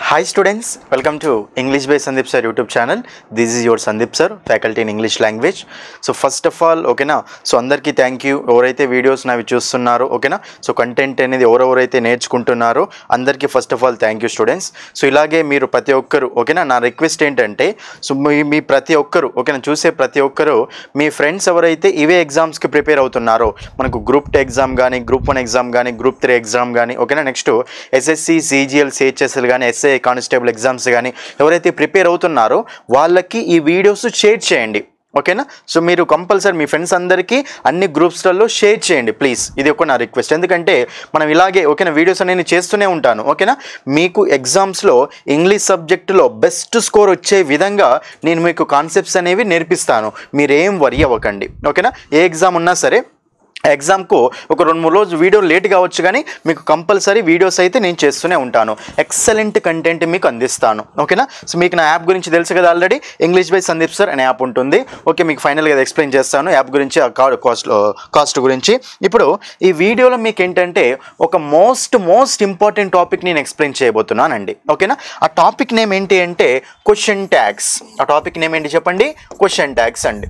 Hi students, welcome to English by Sandeep Sir YouTube channel. This is your Sandeep Sir, faculty in English language. So first of all, okay na, so andarki thank you. ఎవరైతే videos నావి చూస్తున్నారో ఓకేనా, so content అనేది ఎవరెవరైతే నేర్చుకుంటున్నారో అందరికీ first of all thank you students. So ఇలాగే మీరు ప్రతి ఒక్కరు ఓకేనా, నా రిక్వెస్ట్ ఏంటంటే సో మీ ప్రతి ఒక్కరు ఓకేనా, చూసే ప్రతి ఒక్కరు మీ ఫ్రెండ్స్ ఎవరైతే ఇవే ఎగ్జామ్స్కి ప్రిపేర్ అవుతున్నారో, మనకు గ్రూప్ 2 ఎగ్జామ్ కానీ, గ్రూప్ 1 ఎగ్జామ్ కానీ, గ్రూప్ 3 ఎగ్జామ్ కానీ ఓకేనా, నెక్స్ట్ ఎస్ఎస్సి సిజిఎల్ సిహెచ్ఎస్ఎల్ కానీ, ఎస్ఐ కానిస్టేబుల్ ఎగ్జామ్స్ కానీ ఎవరైతే ప్రిపేర్ అవుతున్నారో వాళ్ళకి ఈ వీడియోస్ షేర్ చేయండి ఓకేనా. సో మీరు కంపల్సరీ మీ ఫ్రెండ్స్ అందరికీ అన్ని గ్రూప్స్లలో షేర్ చేయండి ప్లీజ్, ఇది ఒక నా రిక్వెస్ట్. ఎందుకంటే మనం ఇలాగే ఓకేనా వీడియోస్ అనేది చేస్తూనే ఉంటాను ఓకేనా. మీకు ఎగ్జామ్స్లో ఇంగ్లీష్ సబ్జెక్టులో బెస్ట్ స్కోర్ వచ్చే విధంగా నేను మీకు కాన్సెప్ట్స్ అనేవి నేర్పిస్తాను, మీరేం వరీ అవ్వకండి ఓకేనా. ఏ ఎగ్జామ్ ఉన్నా సరే ఎగ్జామ్కు ఒక 2-3 రోజు వీడియో లేట్ కావచ్చు కానీ మీకు కంపల్సరీ వీడియోస్ అయితే నేను చేస్తూనే ఉంటాను, ఎక్సలెంట్ కంటెంట్ మీకు అందిస్తాను ఓకేనా. సో మీకు నా యాప్ గురించి తెలుసు కదా already, English by Sandeep sir అనే యాప్ ఉంటుంది ఓకే. మీకు ఫైనల్గా ఎక్స్ప్లెయిన్ చేస్తాను యాప్ గురించి, కాస్ట్ గురించి. ఇప్పుడు ఈ వీడియోలో మీకు ఏంటంటే ఒక మోస్ట్ ఇంపార్టెంట్ టాపిక్ నేను ఎక్స్ప్లెయిన్ చేయబోతున్నానండి ఓకేనా. ఆ టాపిక్ నేమ్ ఏంటి అంటే క్వశ్చన్ ట్యాగ్స్. ఆ టాపిక్ నేమ్ ఏంటి చెప్పండి, క్వశ్చన్ ట్యాగ్స్ అండి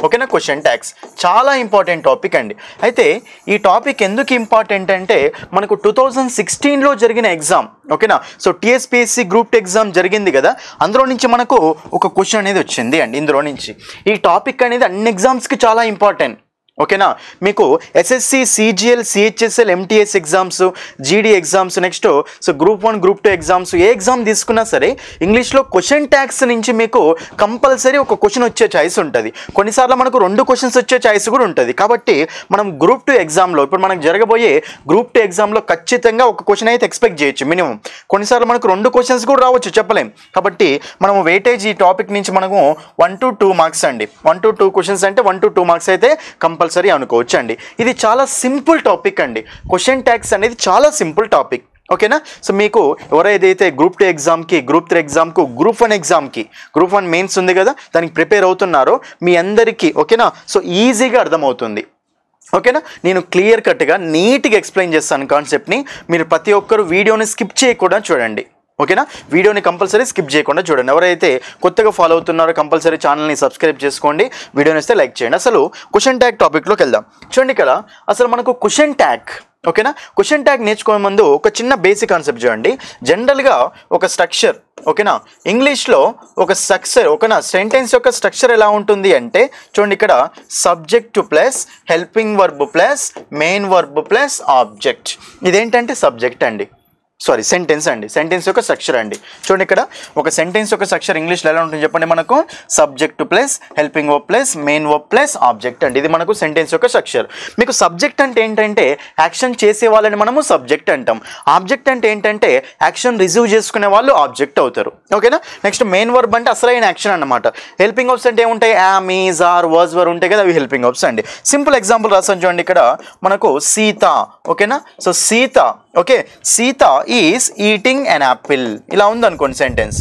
ఓకేనా. క్వశ్చన్ ట్యాగ్స్ చాలా ఇంపార్టెంట్ టాపిక్ అండి. అయితే ఈ టాపిక్ ఎందుకు ఇంపార్టెంట్ అంటే మనకు 2016లో జరిగిన ఎగ్జామ్ ఓకేనా. సో టీఎస్పీఎస్సీ గ్రూప్ 2 ఎగ్జామ్ జరిగింది కదా, అందులో నుంచి మనకు ఒక క్వశ్చన్ అనేది వచ్చింది అండి. ఇందులో నుంచి ఈ టాపిక్ అనేది అన్ని ఎగ్జామ్స్కి చాలా ఇంపార్టెంట్ ఓకేనా. మీకు SSC CGL CHSL MTS exams, GD exams, next so group 1 group 2 exams, ఏ ఎగ్జామ్ తీసుకున్నా సరే ఇంగ్లీష్లో క్వశ్చన్ ట్యాగ్స్ నుంచి మీకు కంపల్సరీ ఒక క్వశ్చన్ వచ్చే ఛాయిస్ ఉంటుంది. కొన్నిసార్లు మనకు 2 క్వశ్చన్స్ వచ్చే ఛాయిస్ కూడా ఉంటుంది. కాబట్టి మనం గ్రూప్ 2 ఎగ్జామ్లో ఇప్పుడు మనకు జరగబోయే గ్రూప్ 2 ఎగ్జామ్లో ఖచ్చితంగా ఒక క్వశ్చన్ అయితే ఎక్స్పెక్ట్ చేయొచ్చు మినిమం. కొన్నిసార్లు మనకు 2 క్వశ్చన్స్ కూడా రావచ్చు, చెప్పలేం. కాబట్టి మనము వెయిటేజ్ ఈ టాపిక్ నుంచి మనము 1 to 2 మార్క్స్ అండి, 1 to 2 క్వశ్చన్స్ అంటే 1 to 2 మార్క్స్ అయితే కంపల్సరీ అనుకోవచ్చు అండి. ఇది చాలా సింపుల్ టాపిక్ అండి, క్వశ్చన్ ట్యాగ్స్ అనేది చాలా సింపుల్ టాపిక్ ఓకేనా. సో మీకు ఎవరైతే గ్రూప్ 2 ఎగ్జామ్కి, గ్రూప్ 3 ఎగ్జామ్కు, గ్రూప్ 1 ఎగ్జామ్కి, గ్రూప్ 1 మెయిన్స్ ఉంది కదా దానికి ప్రిపేర్ అవుతున్నారో మీ అందరికీ ఓకేనా, సో ఈజీగా అర్థమవుతుంది ఓకేనా. నేను క్లియర్ కట్గా నీట్గా ఎక్స్ప్లెయిన్ చేస్తాను కాన్సెప్ట్ని. మీరు ప్రతి ఒక్కరు వీడియోని స్కిప్ చేయకుండా చూడండి ఓకేనా. వీడియోని కంపల్సరీ స్కిప్ చేయకుండా చూడండి. ఎవరైతే కొత్తగా ఫాలో అవుతున్నారో కంపల్సరీ ఛానల్ని సబ్స్క్రైబ్ చేసుకోండి, వీడియోని వస్తే లైక్ చేయండి. అసలు క్వశ్చన్ ట్యాగ్ టాపిక్లోకి వెళ్దాం. చూడండి ఇక్కడ అసలు మనకు క్వశ్చన్ ట్యాగ్ ఓకేనా. క్వశ్చన్ ట్యాగ్ నేర్చుకోవే ముందు ఒక చిన్న బేసిక్ కాన్సెప్ట్ చూడండి. జనరల్గా ఒక స్ట్రక్చర్ ఓకేనా, ఇంగ్లీష్లో ఒక స్ట్రక్చర్ ఓకేనా, సెంటెన్స్ యొక్క స్ట్రక్చర్ ఎలా ఉంటుంది అంటే చూడండి ఇక్కడ subject plus helping verb plus main verb plus object. ఇదేంటంటే సబ్జెక్ట్ అండి, సారీ సెంటెన్స్ అండి, సెంటెన్స్ యొక్క స్ట్రక్చర్ అండి. చూడండి ఇక్కడ ఒక సెంటెన్స్ యొక్క స్ట్రక్చర్ ఇంగ్లీష్లో ఎలా ఉంటుంది చెప్పండి, మనకు subject plus helping verb plus main verb plus object అండి. ఇది మనకు సెంటెన్స్ యొక్క స్ట్రక్చర్. మీకు సబ్జెక్ట్ అంటే ఏంటంటే యాక్షన్ చేసే వాళ్ళని మనము సబ్జెక్ట్ అంటాం. ఆబ్జెక్ట్ అంటే ఏంటంటే యాక్షన్ రిసీవ్ చేసుకునే వాళ్ళు ఆబ్జెక్ట్ అవుతారు ఓకేనా. నెక్స్ట్ మెయిన్ వర్బ్ అంటే అసలైన యాక్షన్ అన్నమాట. హెల్పింగ్ వర్బ్స్ అంటే ఏముంటాయి, యామ్, ఈజ్, ఆర్, వాజ్, వర్ ఉంటాయి కదా, అవి హెల్పింగ్ వర్బ్స్ అండి. సింపుల్ ఎగ్జాంపుల్ రాసాను చూడండి ఇక్కడ మనకు సీత ఓకేనా. So Sita okay, Sita is eating an Apple ఇలా ఉంది అనుకోండి sentence,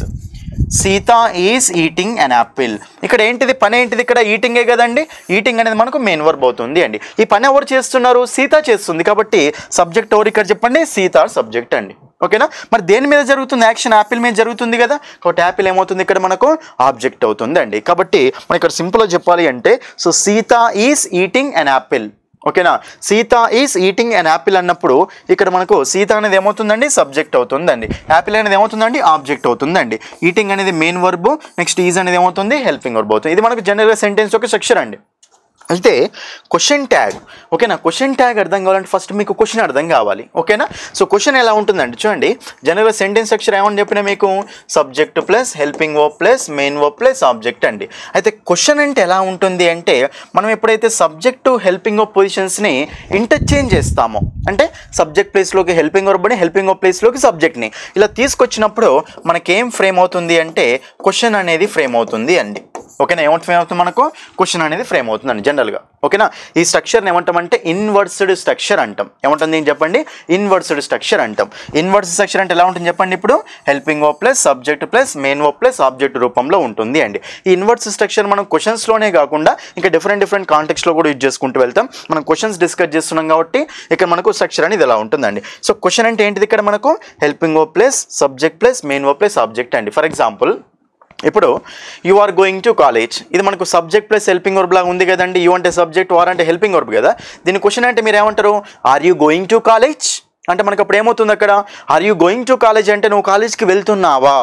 Sita is eating an Apple. ఇక్కడ ఏంటిది పని ఏంటిది, ఇక్కడ ఈటింగే కదండి. ఈటింగ్ అనేది మనకు మెయిన్ వర్బ్ అవుతుంది అండి. ఈ పని ఎవరు చేస్తున్నారు, సీత చేస్తుంది. కాబట్టి సబ్జెక్ట్ ఎవరు ఇక్కడ చెప్పండి, సీత సబ్జెక్ట్ అండి ఓకేనా. మరి దేని మీద జరుగుతుంది యాక్షన్, యాపిల్ మీద జరుగుతుంది కదా, కాబట్టి యాపిల్ ఏమవుతుంది ఇక్కడ మనకు ఆబ్జెక్ట్ అవుతుంది అండి. కాబట్టి మనం ఇక్కడ సింపుల్గా చెప్పాలి అంటే so Sita is eating an apple ఓకేనా. Sita is eating an apple అన్నప్పుడు ఇక్కడ మనకు సీత అనేది ఏమవుతుందండి, సబ్జెక్ట్ అవుతుందండి. యాపిల్ అనేది ఏమవుతుందండి, ఆబ్జెక్ట్ అవుతుందండి. ఈటింగ్ అనేది మెయిన్ వర్బ్, నెక్స్ట్ ఈజ్ అనేది ఏమవుతుంది, హెల్పింగ్ వర్బ్ అవుతుంది. ఇది మనకు జనరల్గా సెంటెన్స్ యొక్క స్ట్రక్చర్ అండి. అయితే క్వశ్చన్ ట్యాగ్ ఓకేనా, క్వశ్చన్ ట్యాగ్ అర్థం కావాలంటే ఫస్ట్ మీకు క్వశ్చన్ అర్థం కావాలి ఓకేనా. సో క్వశ్చన్ ఎలా ఉంటుందండి చూడండి, జనరల్గా సెంటెన్స్ స్ట్రక్చర్ ఏమని చెప్పినా మీకు subject plus helping verb plus main verb plus object అండి. అయితే క్వశ్చన్ అంటే ఎలా ఉంటుంది అంటే మనం ఎప్పుడైతే సబ్జెక్టు హెల్పింగ్ వర్బ్ పొజిషన్స్ని ఇంటర్చేంజ్ చేస్తామో, అంటే సబ్జెక్ట్ ప్లేస్లోకి హెల్పింగ్ వర్బ్ని, హెల్పింగ్ వర్బ్ ప్లేస్లోకి సబ్జెక్ట్ని ఇలా తీసుకొచ్చినప్పుడు మనకేం ఫ్రేమ్ అవుతుంది అంటే క్వశ్చన్ అనేది ఫ్రేమ్ అవుతుంది అండి ఓకేనా. ఏమవుతుంది మనకు క్వశ్చన్ అనేది ఫ్రేమ్ అవుతుందండి జనరల్గా. ఓకేనా. ఈ స్ట్రక్చర్ని ఏమంటామంటే ఇన్వర్స్డ్ స్ట్రక్చర్ అంటాం. ఏమంటుంది ఏం చెప్పండి, ఇన్వర్స్డ్ స్ట్రక్చర్ అంటాం. ఇన్వర్స్డ్ స్ట్రక్చర్ అంటే ఎలా ఉంటుంది చెప్పండి, ఇప్పుడు helping verb plus subject plus main verb plus object రూపంలో ఉంటుంది అండి. ఈ ఇన్వర్స్డ్ స్ట్రక్చర్ మనం క్వశ్చన్స్లోనే కాకుండా ఇంకా డిఫరెంట్ కాంటెక్స్లో కూడా యూజ్ చేసుకుంటూ వెళ్తాం. మనం క్వశ్చన్స్ డిస్కస్ చేస్తున్నాం కాబట్టి ఇక్కడ మనకు స్ట్రక్చర్ అనేది ఇలా ఉంటుందండి. సో క్వశ్చన్ అంటే ఏంటిది, ఇక్కడ మనకు helping verb plus subject plus main verb plus object అండి. ఫర్ ఎగ్జాంపుల్ ఇప్పుడు you are going to college, ఇది మనకు సబ్జెక్ట్ ప్లస్ హెల్పింగ్ వర్బ్ లాగా ఉంది కదండి. యు అంటే సబ్జెక్ట్, ఆర్ అంటే హెల్పింగ్ వర్బ్ కదా. దీని క్వశ్చన్ అంటే మీరు ఏమంటారు, are you going to college అంటే మనకు అప్పుడు ఏమవుతుంది అక్కడ, are you going to college అంటే నువ్వు కాలేజ్కి వెళ్తున్నావా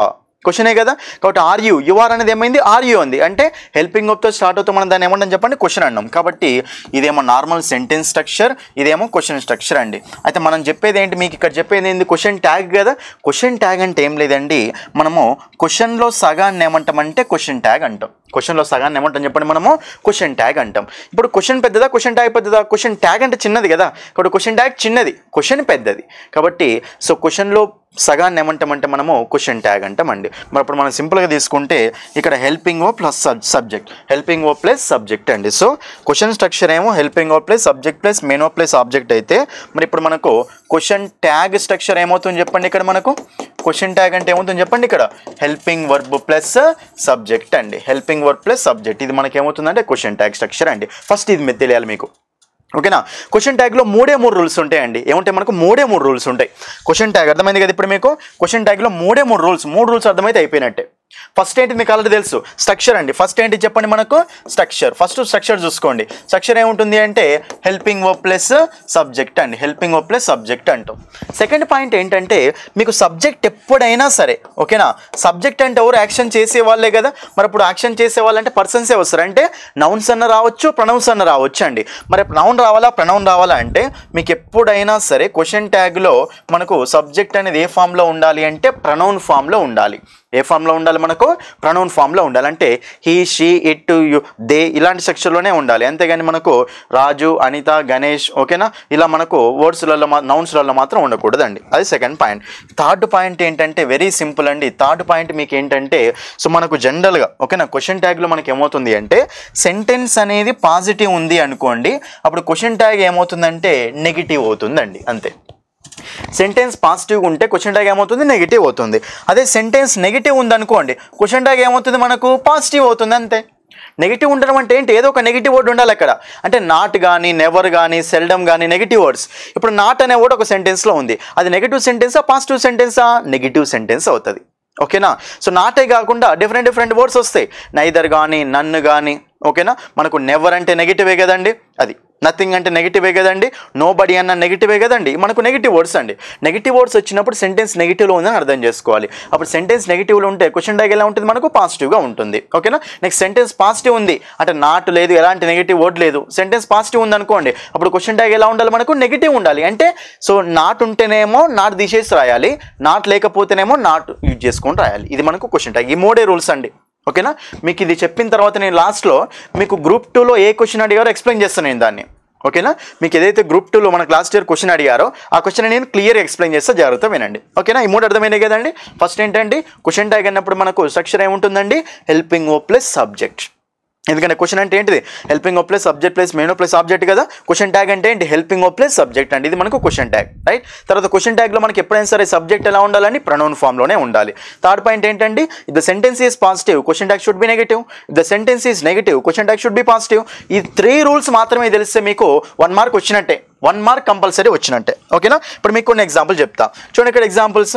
క్వశ్చనే కదా. కాబట్టి ఆర్ యు ఆర్ అనేది ఏమైంది, ఆర్ యూ ఉంది అంటే హెల్పింగ్ వర్బ్తో స్టార్ట్ అవుతాం. మనం దాన్ని ఏమంటాం చెప్పండి, క్వశ్చన్ అన్నాం. కాబట్టి ఇదేమో నార్మల్ సెంటెన్స్ స్ట్రక్చర్, ఇదేమో క్వశ్చన్ స్ట్రక్చర్ అండి. అయితే మనం చెప్పేది ఏంటి, మీకు ఇక్కడ చెప్పేది ఏంటి, క్వశ్చన్ ట్యాగ్ కదా. క్వశ్చన్ ట్యాగ్ అంటే ఏం లేదండి, మనము క్వశ్చన్లో సగాన్ని ఏమంటామంటే క్వశ్చన్ ట్యాగ్ అంటాం. క్వశ్చన్లో సగాన్ని ఏమంటాం చెప్పండి, మనము క్వశ్చన్ ట్యాగ్ అంటాం. ఇప్పుడు క్వశ్చన్ పెద్దదా, క్వశ్చన్ ట్యాగ్ పెద్దదా, క్వశ్చన్ ట్యాగ్ అంటే చిన్నది కదా. కాబట్టి క్వశ్చన్ ట్యాగ్ చిన్నది, క్వశ్చన్ పెద్దది. కాబట్టి సో క్వశ్చన్లో సగాన్ని ఏమంటామంటే మనము క్వశ్చన్ ట్యాగ్ అంటామండి. మరి ఇప్పుడు మనం సింపుల్గా తీసుకుంటే ఇక్కడ helping verb plus subject, helping verb plus subject అండి. సో క్వశ్చన్ స్ట్రక్చర్ ఏమో helping verb plus subject plus main verb plus object అయితే, మరి ఇప్పుడు మనకు క్వశ్చన్ ట్యాగ్ స్ట్రక్చర్ ఏమవుతుంది చెప్పండి. ఇక్కడ మనకు క్వశ్చన్ ట్యాగ్ అంటే ఏమవుతుంది చెప్పండి, ఇక్కడ హెల్పింగ్ వర్బ్ ప్లస్ సబ్జెక్ట్ అండి, హెల్పింగ్ వర్బ్ ప్లస్ సబ్జెక్ట్. ఇది మనకి ఏమవుతుందంటే క్వశ్చన్ ట్యాగ్ స్ట్రక్చర్ అండి. ఫస్ట్ ఇది మీరు తెలియాలి మీకు. ఓకేనా. క్వశ్చన్ ట్యాగ్లో మూడే మూడు రూల్స్ ఉంటాయండి. ఏముంటాయి మనకు, మూడే మూడు రూల్స్ ఉంటాయి. క్వశ్చన్ ట్యాగ్ అర్థమైంది కదా ఇప్పుడు మీకు. క్వశ్చన్ ట్యాగ్లో మూడే మూడు రూల్స్ అర్థమైతే అయిపోయినట్టే. ఫస్ట్ ఏంటి మీకు ఆల్రెడీ తెలుసు, స్ట్రక్చర్ అండి. ఫస్ట్ ఏంటి చెప్పండి మనకు, స్ట్రక్చర్. ఫస్ట్ స్ట్రక్చర్ చూసుకోండి. స్ట్రక్చర్ ఏముంటుంది అంటే హెల్పింగ్ వర్బ్ ప్లస్ సబ్జెక్ట్ అండి, హెల్పింగ్ వర్బ్ ప్లస్ సబ్జెక్ట్ అంటాం. సెకండ్ పాయింట్ ఏంటంటే మీకు సబ్జెక్ట్ ఎప్పుడైనా సరే, ఓకేనా, సబ్జెక్ట్ అంటే ఎవరు యాక్షన్ చేసే వాళ్ళే కదా. మరి ఇప్పుడు యాక్షన్ చేసే వాళ్ళంటే పర్సన్సే వస్తారు. అంటే నౌన్స్ అన్న రావచ్చు, ప్రొనౌన్స్ అన్న రావచ్చు అండి. మరి నౌన్ రావాలా, ప్రొనౌన్ రావాలా అంటే మీకు ఎప్పుడైనా సరే క్వశ్చన్ ట్యాగ్లో మనకు సబ్జెక్ట్ అనేది ఏ ఫామ్లో ఉండాలి అంటే ప్రొనౌన్ ఫామ్లో ఉండాలి. ఏ ఫామ్లో ఉండాలి మనకు, ప్రొనౌన్ ఫామ్లో ఉండాలి. అంటే he, she, it, you, they ఇలాంటి సెక్షన్లోనే ఉండాలి. అంతేగాని మనకు రాజు, అనిత, గణేష్, ఓకేనా, ఇలా మనకు వర్డ్స్లలో నౌన్స్లలో మాత్రం ఉండకూడదండి. అది సెకండ్ పాయింట్. థర్డ్ పాయింట్ ఏంటంటే వెరీ సింపుల్ అండి. థర్డ్ పాయింట్ మీకు ఏంటంటే సో మనకు జనరల్గా ఓకేనా క్వశ్చన్ ట్యాగ్లో మనకి ఏమవుతుంది అంటే సెంటెన్స్ అనేది పాజిటివ్ ఉంది అనుకోండి, అప్పుడు క్వశ్చన్ ట్యాగ్ ఏమవుతుందంటే నెగిటివ్ అవుతుందండి. అంతే. సెంటెన్స్ పాజిటివ్గా ఉంటే క్వశ్చన్ ట్యాగ్ ఏమవుతుంది, నెగిటివ్ అవుతుంది. అదే సెంటెన్స్ నెగిటివ్ ఉందనుకోండి, క్వశ్చన్ ట్యాగ్ ఏమవుతుంది మనకు, పాజిటివ్ అవుతుంది. అంతే. నెగిటివ్ ఉండడం అంటే ఏంటి, ఏదో ఒక నెగిటివ్ వర్డ్ ఉండాలి అక్కడ. అంటే నాట్ కానీ, నెవర్ కానీ, సెల్డమ్ కానీ నెగిటివ్ వర్డ్స్. ఇప్పుడు నాట్ అనే వర్డ్ ఒక సెంటెన్స్లో ఉంది, అది నెగిటివ్ సెంటెన్సా, పాజిటివ్ సెంటెన్సా, నెగిటివ్ సెంటెన్స్ అవుతుంది. ఓకేనా. సో నాటే కాకుండా డిఫరెంట్ వర్డ్స్ వస్తాయి, నైదర్ కానీ, నన్ను కానీ. ఓకేనా. మనకు నెవర్ అంటే నెగిటివే కదండి, అది నథింగ్ అంటే నెగిటివే కదండి, నో బడీ అన్న నెగిటివే కదండి. మనకు నెగిటివ్ వర్డ్స్ అండి. నెగిటివ్ వర్డ్స్ వచ్చినప్పుడు సెంటెన్స్ నెగిటివ్లో ఉందని అర్థం చేసుకోవాలి. అప్పుడు సెంటెన్స్ నెగిటివ్లో ఉంటే క్వశ్చన్ ట్యాగ్ ఎలా ఉంటుంది మనకు, పాజిటివ్గా ఉంటుంది. ఓకేనా. నెక్స్ట్ సెంటెన్స్ పాజిటివ్ ఉంది అంటే నాట్ లేదు, ఎలాంటి నెగిటివ్ వర్డ్ లేదు, సెంటెన్స్ పాజిటివ్ ఉంది అనుకోండి, అప్పుడు క్వశ్చన్ ట్యాగ్ ఎలా ఉండాలి మనకు, నెగిటివ్ ఉండాలి. అంటే సో నాట్ ఉంటేనేమో నాట్ తీసేసి రాయాలి, నాట్ లేకపోతేనేమో నాట్ యూజ్ చేసుకొని రాయాలి. ఇది మనకు క్వశ్చన్ ట్యాగ్. ఈ మూడే రూల్స్ అండి. ఓకేనా. మీకు ఇది చెప్పిన తర్వాత నేను లాస్ట్లో మీకు గ్రూప్ 2లో ఏ క్వశ్చన్ అడిగారో ఎక్స్ప్లెయిన్ చేస్తాను నేను దాన్ని. ఓకేనా. మీకు ఏదైతే గ్రూప్ 2లో మనకు లాస్ట్ ఇయర్ క్వశ్చన్ అడిగారో ఆ క్వశ్చన్ నేను క్లియర్గా ఎక్స్ప్లెయిన్ చేస్తే జాగ్రత్త వినండి. ఓకేనా. ఈ మూడు అర్థమైనాయి కదండి. ఫస్ట్ ఏంటంటే క్వశ్చన్ ట్యాగ్ అన్నప్పుడు మనకు స్ట్రక్చర్ ఏముంటుందండి, హెల్పింగ్ వర్బ్ ప్లస్ సబ్జెక్ట్. ఎందుకంటే క్వశ్చన్ అంటే ఏంటిది, helping verb plus subject plus main verb plus object కదా. క్వశ్చన్ ట్యాగ్ అంటే ఏంటి, హెల్పింగ్ వర్బ్ ప్లస్ సబ్జెక్ట్ అండి. ఇది మనకు క్వశ్చన్ ట్యాగ్, రైట్. తర్వాత క్వశ్చన్ ట్యాగ్లో మనకి ఎప్పుడైనా సరే సబ్జెక్ట్ ఎలా ఉండాలని, ప్రొనౌన్ ఫామ్లోనే ఉండాలి. థర్డ్ పాయింట్ ఏంటంటే if the sentence is positive question tag should be negative, if the sentence is negative question tag should be positive. ఈ 3 రూల్స్ మాత్రమే తెలిస్తే మీకు 1 మార్క్ వచ్చినట్టే, 1 మార్క్ కంపల్సరీ వచ్చినట్టే. ఓకేనా. ఇప్పుడు మీకు కొన్ని ఎగ్జాంపుల్ చెప్తా చూడండి. ఇక్కడ ఎగ్జాంపుల్స్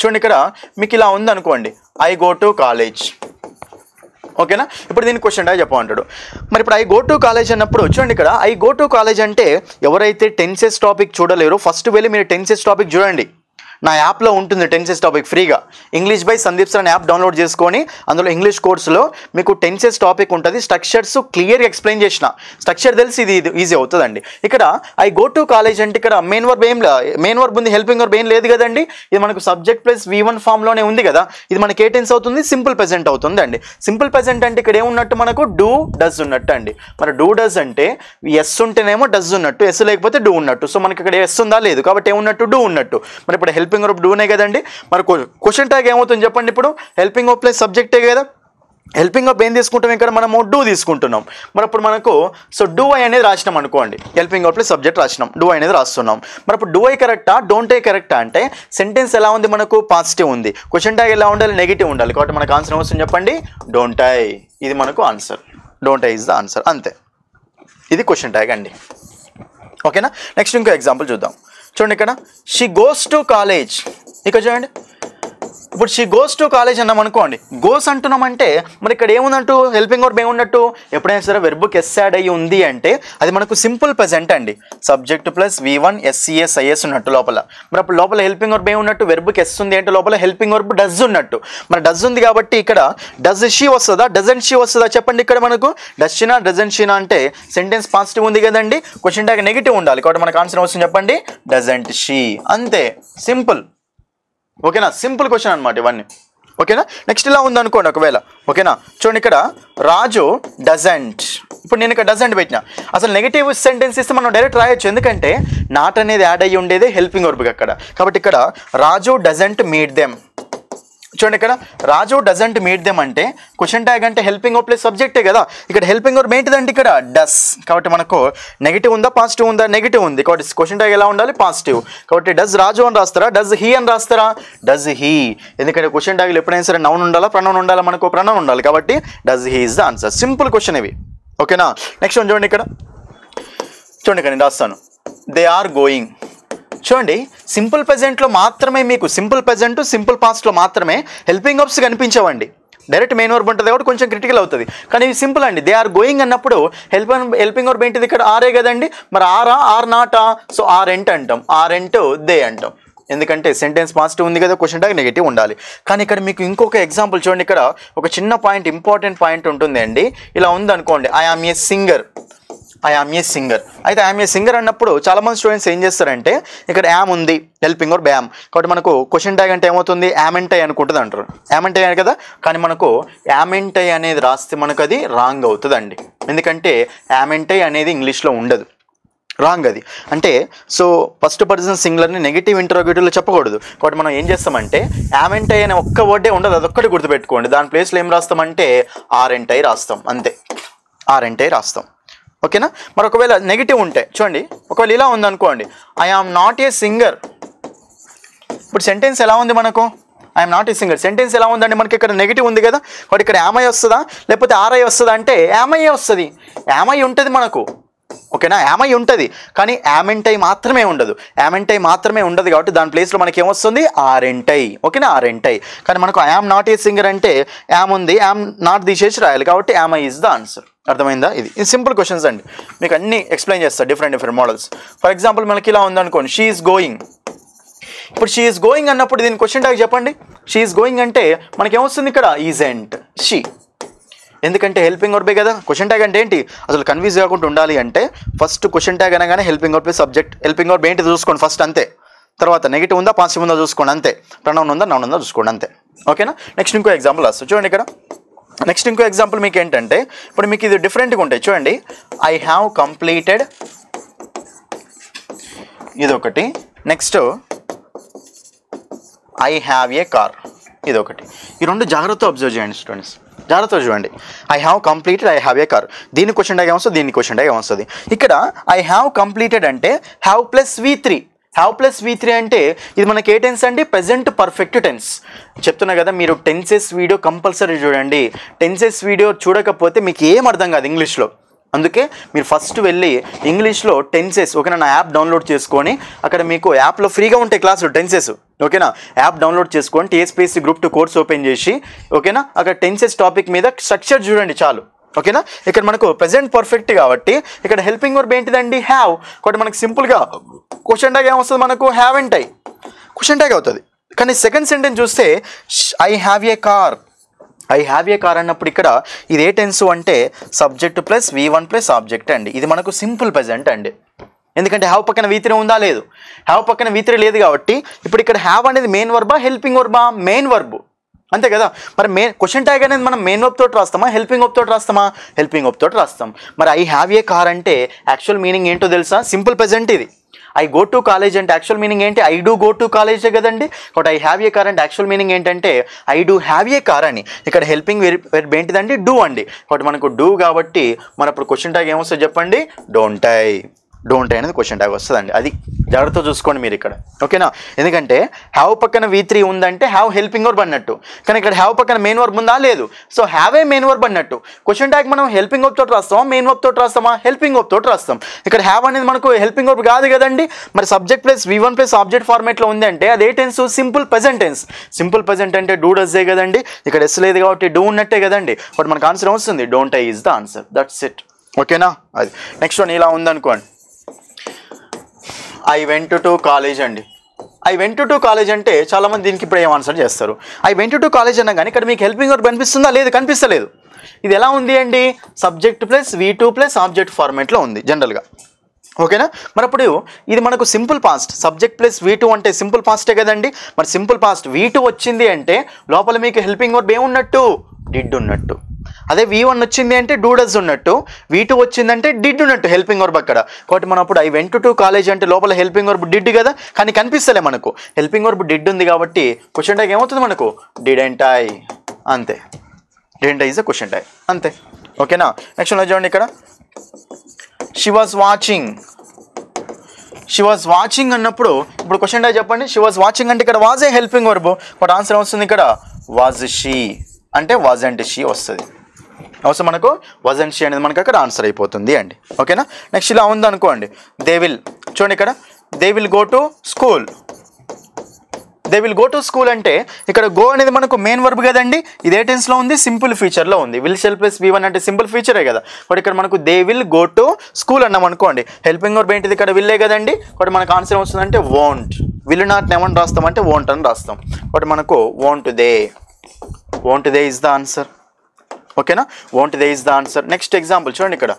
చూడండి. ఇక్కడ మీకు ఇలా ఉంది అనుకోండి, ఐ గో టు కాలేజ్. ఓకేనా. ఇప్పుడు దీన్ని క్వశ్చన్ ట్యాగ్ చెప్పమంటాడు. మరి ఇప్పుడు ఐ గో టు కాలేజ్ అన్నప్పుడు చూడండి, ఇక్కడ ఐ గో టు కాలేజ్ అంటే ఎవరైతే టెన్సెస్ టాపిక్ చూడలేరో ఫస్ట్ వెళ్ళి మీరు టెన్సెస్ టాపిక్ చూడండి. నా యాప్లో ఉంటుంది టెన్సెస్ టాపిక్ ఫ్రీగా. ఇంగ్లీష్ బై సందీప్ సార్ అనే యాప్ డౌన్లోడ్ చేసుకొని అందులో ఇంగ్లీష్ కోర్సులో మీకు టెన్సెస్ టాపిక్ ఉంటుంది. స్ట్రక్చర్స్ క్లియర్గా ఎక్స్ప్లెయిన్ చేసిన, స్ట్రక్చర్ తెలిసి ఇది ఈజీ అవుతుందండి. ఇక్కడ ఐ గో టు కాలేజ్ అంటే ఇక్కడ మెయిన్ వర్బ్ ఉంది, హెల్పింగ్ వర్బ్ ఏం లేదు కదండి. ఇది మనకు సబ్జెక్ట్ ప్లస్ V1 ఫామ్లోనే ఉంది కదా. ఇది మనకి ఏ టెన్స్ అవుతుంది, సింపుల్ ప్రెజెంట్ అవుతుంది అండి. సింపుల్ ప్రెజెంట్ అంటే ఇక్కడ ఏమున్నట్టు మనకు డూ డస్ ఉన్నట్టు అండి. మరి డూ డస్ అంటే ఎస్ ఉంటేనేమో డస్ ఉన్నట్టు, ఎస్ లేకపోతే డూ ఉన్నట్టు. సో మనకి ఇక్కడ ఎస్ ఉందా లేదు కాబట్టి ఏమున్నట్టు, డూ ఉన్నట్టు. మరి ఇప్పుడు హెల్పింగ్ వర్బ్ డూనే కదండి. మరి క్వశ్చన్ ట్యాగ్ ఏమవుతుంది చెప్పండి, ఇప్పుడు హెల్పింగ్ వర్బ్ ప్లస్ సబ్జెక్టే కదా. హెల్పింగ్ వర్బ్ ఏం తీసుకుంటాం ఇక్కడ మనము డూ తీసుకుంటున్నాం. మరి అప్పుడు మనకు సో డూ ఐ అనేది రాసినాం అనుకోండి, హెల్పింగ్ వర్బ్ ప్లస్ సబ్జెక్ట్ రాసినాం, డూ ఐ అనేది రాస్తున్నాం. మరి అప్పుడు డూ ఐ కరెక్టా డోంట్ ఐ కరెక్టా అంటే సెంటెన్స్ ఎలా ఉంది మనకు పాజిటివ్ ఉంది, క్వశ్చన్ ట్యాగ్ ఎలా ఉండాలి నెగిటివ్ ఉండాలి. కాబట్టి మనకు ఆన్సర్ ఏమొస్తుంది చెప్పండి, డోంట్ ఐ. ఇది మనకు answer, don't I is the answer, అంతే. ఇది క్వశ్చన్ ట్యాగ్ అండి. ఓకేనా. నెక్స్ట్ ఇంకో ఎగ్జాంపుల్ చూద్దాం. చూడండి ఇక్కడ షీ గోస్ టు కాలేజ్. ఇక్కడ చూడండి, ఇప్పుడు షీ గోస్ టు కాలేజ్ అన్నాం అనుకోండి, గోస్ అంటున్నామంటే మరి ఇక్కడ ఏముందంటూ హెల్పింగ్ వర్బ్ ఏమున్నట్టు, ఎప్పుడైనా సరే వెర్బ్కి ఎస్ యాడ్ అయ్యి ఉంది అంటే అది మనకు సింపుల్ ప్రెజెంట్ అండి, subject plus V1 SCS IS ఉన్నట్టు లోపల. మరి అప్పుడు లోపల హెల్పింగ్ వర్బ్ ఏమున్నట్టు, వెర్బ్కి ఎస్ ఉంది అంటే లోపల హెల్పింగ్ వర్బ్ డజ్ ఉన్నట్టు. మరి డజ్ ఉంది కాబట్టి ఇక్కడ డజ్ షీ వస్తుందా డజంట్ షీ వస్తుందా చెప్పండి. ఇక్కడ మనకు డజ్ షీనా డజంట్ షీనా అంటే సెంటెన్స్ పాజిటివ్ ఉంది కదండి, క్వశ్చన్ ట్యాగ్ నెగిటివ్ ఉండాలి. కాబట్టి మనకు ఆన్సర్ వస్తుంది చెప్పండి, డజంట్ షీ, అంతే, సింపుల్. ఓకేనా, సింపుల్ క్వశ్చన్ అనమాట ఇవన్నీ. ఓకేనా. నెక్స్ట్ ఇలా ఉందనుకోండి ఒకవేళ. ఓకేనా, చూడండి ఇక్కడ రాజు డజంట్. ఇప్పుడు నేను ఇక్కడ డజంట్ పెట్టినా, అసలు నెగిటివ్ సెంటెన్స్ ఇస్తే మనం డైరెక్ట్ రాయొచ్చు, ఎందుకంటే నాట్ అనేది యాడ్ అయ్యి ఉండేదే హెల్పింగ్ వర్బ్కి అక్కడ. కాబట్టి ఇక్కడ రాజు డజంట్ మీట్ దెమ్. చూడండి ఇక్కడ రాజు డజంట్ మీట్ దెమ్ అంటే క్వశ్చన్ ట్యాగ్ అంటే హెల్పింగ్ వర్బ్ ప్లస్ సబ్జెక్టే కదా, ఇక్కడ హెల్పింగ్ వర్బ్ ఏంటిదంటే ఇక్కడ డస్. కాబట్టి మనకు నెగిటివ్ ఉందా పాజిటివ్ ఉందా, నెగిటివ్ ఉంది. కాబట్టి క్వశ్చన్ ట్యాగ్ ఎలా ఉండాలి, పాజిటివ్. కాబట్టి డస్ రాజు అని రాస్తారా డస్ హీ అని రాస్తారా, డస్ హీ. ఎందుకంటే క్వశ్చన్ ట్యాగ్లో ఎప్పుడైనా సరే నౌన్ ఉండాలా ప్రనౌన్ ఉండాలా, మనకు ప్రనౌన్ ఉండాలి. కాబట్టి does he is the answer. Simple question ఇవి. ఓకేనా. నెక్స్ట్ చూడండి ఇక్కడ, చూడండి ఇక్కడ నేను రాస్తాను, దే ఆర్ గోయింగ్. చూడండి సింపుల్ ప్రెజెంట్లో మాత్రమే మీకు సింపుల్ ప్రెజెంట్ సింపుల్ పాస్ట్లో మాత్రమే హెల్పింగ్ వర్బ్స్ కనిపించవండి, డైరెక్ట్ మెయిన్ వర్బ్ ఉంటుంది కాబట్టి కొంచెం క్రిటికల్ అవుతుంది. కానీ ఇవి సింపుల్ అండి. దే ఆర్ గోయింగ్ అన్నప్పుడు హెల్పింగ్ వర్బ్ ఏంటిది ఇక్కడ ఆరే కదండి, మరి ఆరా ఆర్ నాటా, సో ఆర్ ఎంట్ అంటాం, ఆర్ ఎంట్ దే అంటాం. ఎందుకంటే సెంటెన్స్ పాజిటివ్ ఉంది కదా, క్వశ్చన్ ట్యాగ్ నెగిటివ్ ఉండాలి. కానీ ఇక్కడ మీకు ఇంకొక ఎగ్జాంపుల్ చూడండి, ఇక్కడ ఒక చిన్న పాయింట్ ఇంపార్టెంట్ పాయింట్ ఉంటుంది అండి. ఇలా ఉందనుకోండి, I am a singer, I am a singer. అయితే ఐఎమ్ ఏ సింగర్ అన్నప్పుడు చాలామంది స్టూడెంట్స్ ఏం చేస్తారంటే ఇక్కడ యామ్ ఉంది హెల్పింగ్ వర్బ్ యామ్, కాబట్టి మనకు క్వశ్చన్ ట్యాగ్ అంటే ఏమవుతుంది యామెంటై అనుకుంటుంది అంటారు, యామెంటై అని కదా. కానీ మనకు యామెంటై అనేది రాస్తే మనకు అది రాంగ్ అవుతుంది అండి, ఎందుకంటే యామెంటై అనేది ఇంగ్లీష్లో ఉండదు, రాంగ్ అది. అంటే సో ఫస్ట్ పర్సన్ సింగులర్ని నెగిటివ్ ఇంటరోగేటివ్లో చెప్పకూడదు. కాబట్టి మనం ఏం చేస్తామంటే యామెంటై అనే ఒక్క వర్డే ఉండదు, అదొక్కటి గుర్తుపెట్టుకోండి. దాని ప్లేస్లో ఏం రాస్తామంటే ఆర్ఎంటై రాస్తాం, అంతే, ఆర్ఎంటై రాస్తాం. ఓకేనా. మరి ఒకవేళ నెగిటివ్ ఉంటే చూడండి, ఒకవేళ ఇలా ఉందనుకోండి, I am not a singer. ఇప్పుడు సెంటెన్స్ ఎలా ఉంది మనకు, I'm not a singer, sentence ఎలా ఉందండి మనకి ఇక్కడ నెగిటివ్ ఉంది కదా. కాబట్టి ఇక్కడ యామై వస్తుందా లేకపోతే ఆర్ఐ వస్తుందా అంటే యామయ్యే వస్తుంది, యామై ఉంటుంది మనకు. ఓకేనా, యామై ఉంటుంది కానీ యామెంటై మాత్రమే ఉండదు, యామెంటై మాత్రమే ఉండదు. కాబట్టి దాని ప్లేస్లో మనకి ఏమొస్తుంది ఆర్ఎంటై. ఓకేనా, ఆర్ఎంటై. కానీ మనకు ఐఆమ్ నాట్ ఏ సింగర్ అంటే యామ్ ఉంది, యామ్ నాట్ తీసేసి రాయాలి. కాబట్టి యామై ఇస్ ద ఆన్సర్. అర్థమైందా. ఇది సింపుల్ క్వశ్చన్స్ అండి, మీకు అన్ని ఎక్స్ప్లెయిన్ చేస్తారు డిఫరెంట్ మోడల్స్. ఫర్ ఎగ్జాంపుల్ మనకి ఇలా ఉందనుకోండి, షీ ఈస్ గోయింగ్. ఇప్పుడు షీ ఈస్ గోయింగ్ అన్నప్పుడు దీని క్వశ్చన్ ట్యాగ్ చెప్పండి. షీ ఈస్ గోయింగ్ అంటే మనకి ఏమొస్తుంది ఇక్కడ ఈజెంట్ షీ, ఎందుకంటే హెల్పింగ్ వర్బే కదా. క్వశ్చన్ ట్యాగ్ అంటే ఏంటి అసలు కన్ఫ్యూజ్ కాకుండా ఉండాలి అంటే ఫస్ట్ క్వశ్చన్ ట్యాగ్ అనగానే helping verb subject, helping verb ఏంటి చూసుకోండి ఫస్ట్, అంతే. తర్వాత నెగిటివ్ ఉందా పాజిటివ్ ఉందా చూసుకోండి, అంతే. ప్రొనౌన్ ఉందా నౌన్ ఉందా చూసుకోండి, అంతే. ఓకేనా. నెక్స్ట్ ఇంకో ఎగ్జాంపుల్ వస్తుంది చూడండి ఇక్కడ. నెక్స్ట్ ఇంకో ఎగ్జాంపుల్ మీకు ఏంటంటే ఇప్పుడు మీకు ఇది డిఫరెంట్గా ఉంటాయి చూడండి. ఐ హ్యావ్ కంప్లీటెడ్, ఇదొకటి. Next I have a car, ఇదొకటి. ఈ రెండు జాగ్రత్తగా అబ్జర్వ్ చేయండి స్టూడెంట్స్, జాగ్రత్తగా చూడండి. I have completed, I have a car. దీని క్వశ్చన్ ట్యాగ్ ఏమొస్తుంది, దీని క్వశ్చన్ ట్యాగ్ ఏమొస్తుంది. ఇక్కడ ఐ హ్యావ్ కంప్లీటెడ్ అంటే have plus V3, have plus V3 అంటే ఇది మనకి ఏ టెన్స్ అండి, ప్రెజెంట్ పర్ఫెక్ట్ టెన్స్. చెప్తున్నా కదా మీరు టెన్సెస్ వీడియో కంపల్సరీ చూడండి, టెన్సెస్ వీడియో చూడకపోతే మీకు ఏం అర్థం కాదు ఇంగ్లీష్లో. అందుకే మీరు ఫస్ట్ వెళ్ళి ఇంగ్లీష్లో టెన్సెస్, ఓకేనా, నా యాప్ డౌన్లోడ్ చేసుకొని అక్కడ మీకు యాప్లో ఫ్రీగా ఉంటాయి క్లాసులు టెన్సెస్, ఓకేనా. యాప్ డౌన్లోడ్ చేసుకొని TSPSC Group 2 కోర్స్ ఓపెన్ చేసి, ఓకేనా, అక్కడ టెన్సెస్ టాపిక్ మీద స్ట్రక్చర్ చూడండి చాలు. ఓకేనా. ఇక్కడ మనకు ప్రెజెంట్ పర్ఫెక్ట్ కాబట్టి ఇక్కడ హెల్పింగ్ వర్బ్ ఏంటిదండి హ్యావ్. కాబట్టి మనకు సింపుల్గా క్వశ్చన్ ట్యాగ్ ఏమొస్తుంది మనకు హ్యావెంట్ ఐ, క్వశ్చన్ ట్యాగ్ అవుతుంది. కానీ సెకండ్ సెంటెన్స్ చూస్తే I have a car, I have a car అన్నప్పుడు ఇక్కడ ఇది ఏ టెన్స్ అంటే subject plus V1 plus object అండి. ఇది మనకు సింపుల్ ప్రెజెంట్ అండి, ఎందుకంటే హ్యావ్ పక్కన V3 ఉందా లేదు, హ్యావ్ పక్కన V3 లేదు కాబట్టి ఇప్పుడు ఇక్కడ హ్యావ్ అనేది main Warba helping Warba, main verb, అంతే కదా. మరి క్వశ్చన్ ట్యాగ్ అనేది మనం మెయిన్ వర్బ్ తోటి రాస్తామా హెల్పింగ్ వర్బ్ తోటి రాస్తామా, హెల్పింగ్ వర్బ్ తోటి రాస్తాం. మరి ఐ హ్యావ్ ఏ కార్ అంటే యాక్చువల్ మీనింగ్ ఏంటో తెలుసా, సింపుల్ ప్రెజెంట్ ఇది, ఐ గో టు కాలేజ్ అంటే యాక్చువల్ మీనింగ్ ఏంటి? ఐ డూ గో టు కాలేజే కదండి. కాబట్టి ఐ హ్యావ్ ఏ కార్ అంటే యాక్చువల్ మీనింగ్ ఏంటంటే I do have a car అని. ఇక్కడ హెల్పింగ్ వెర్బ్ ఏంటిదండి? డూ అండి. కాబట్టి మనకు డూ కాబట్టి మన ఇప్పుడు క్వశ్చన్ ట్యాగ్ ఏమొస్తుంది చెప్పండి? Don't I. డోంట్ ఐ అనేది క్వశ్చన్ ట్యాగ్ వస్తుందండి. అది జాగ్రత్త చూసుకోండి మీరు ఇక్కడ, ఓకేనా? ఎందుకంటే హ్యావ్ పక్కన V3 ఉందంటే హ్యావ్ హెల్పింగ్ వర్బ్ అన్నట్టు, కానీ ఇక్కడ హ్యావ్ పక్కన మెయిన్ వర్బ్ ఉందా? లేదు. So have a main verb అన్నట్టు. క్వశ్చన్ ట్యాగ్ మనం హెల్పింగ్ వర్బ్ తోటి రాస్తామా, మెయిన్ వర్బ్ తోటి రాస్తామా? హెల్పింగ్ వర్బ్ తోటి రాస్తాం. ఇక్కడ హ్యావ్ అనేది మనకు హెల్పింగ్ వర్బ్ కాదు కదండి. మరి subject plus V1 plus object ఫార్మేట్లో ఉంది అంటే అది ఏ tense? Simple present tense. Simple present అంటే డూ డస్ఏ కదండి. ఇక్కడ ఎస్ లేదు కాబట్టి డూ ఉన్నట్టే కదండి. బట్ మనకు ఆన్సర్ వస్తుంది don't I is the answer. That's it, ఓకేనా? అది నెక్స్ట్ వన్ ఇలా ఉందనుకోండి. ఐ వెంట్ టు కాలేజ్ అండి. ఐ వెంట్ టు కాలేజ్ అంటే చాలామంది దీనికి ఇప్పుడు ఏం ఆన్సర్ చేస్తారు? ఐ వెంట్ టు కాలేజ్ అన్నా కానీ ఇక్కడ మీకు హెల్పింగ్ వర్బ్ కనిపిస్తుందా? లేదు, కనిపిస్తలేదు. ఇది ఎలా ఉంది అండి? Subject plus V2 plus object ఫార్మేట్లో ఉంది జనరల్గా, ఓకేనా? మరి అప్పుడు ఇది మనకు simple past. Subject plus V2 అంటే సింపుల్ పాస్టే కదండి. మరి సింపుల్ పాస్ట్ V2 వచ్చింది అంటే లోపల మీకు హెల్పింగ్ వర్బ్ ఏమున్నట్టు? డిడ్ ఉన్నట్టు. అదే V1 వచ్చింది అంటే డూ డస్ ఉన్నట్టు, V2 వచ్చిందంటే డిడ్ ఉన్నట్టు హెల్పింగ్ వర్బ్ అక్కడ. కాబట్టి మనం అప్పుడు ఐ వెంట్ టు కాలేజ్ అంటే లోపల హెల్పింగ్ వర్బ్ డిడ్ కదా, కానీ కనిపిస్తలే మనకు. హెల్పింగ్ వర్బ్ డిడ్ ఉంది కాబట్టి క్వశ్చన్ ట్యాగ్ ఏమవుతుంది మనకు? డిడెంట్ ఐ, అంతే. Didn't I is the question tag, అంతే, ఓకేనా? నెక్స్ట్ చూడండి ఇక్కడ she was watching. She was watching అన్నప్పుడు ఇప్పుడు క్వశ్చన్ ట్యాగ్ చెప్పండి. షీ వాజ్ వాచింగ్ అంటే ఇక్కడ was a helping verb, but answer వస్తుంది ఇక్కడ వాజ్ షీ అంటే వాజంట్ షీ వస్తుంది. అవసరం మనకు వాజంట్ షీ అనేది మనకు అక్కడ ఆన్సర్ అయిపోతుంది అండి, ఓకేనా? నెక్స్ట్ ఇలా ఉందనుకోండి. దే విల్, చూడండి ఇక్కడ they will go to school. They will go to school అంటే ఇక్కడ గో అనేది మనకు మెయిన్ వర్బ్ కదండి. ఇది ఏ టెన్స్లో ఉంది? సింపుల్ ఫ్యూచర్లో ఉంది. విల్ షెల్ ప్లస్ V1 అంటే సింపుల్ ఫ్యూచరే కదా. బట్ ఇక్కడ మనకు they will go to school అన్నాం అనుకోండి. హెల్పింగ్ వర్బ్ ఏంటిది? ఇక్కడ విల్లే కదండి. బట్ మనకు ఆన్సర్ వస్తుందంటే వోంట్. విల్ నాట్ ఏమని రాస్తాం అంటే వోంట్ అని రాస్తాం. బట్ మనకు won't they. Won't they is the answer, ఓకేనా? Won't they is the answer. Next example చూడండి ఇక్కడ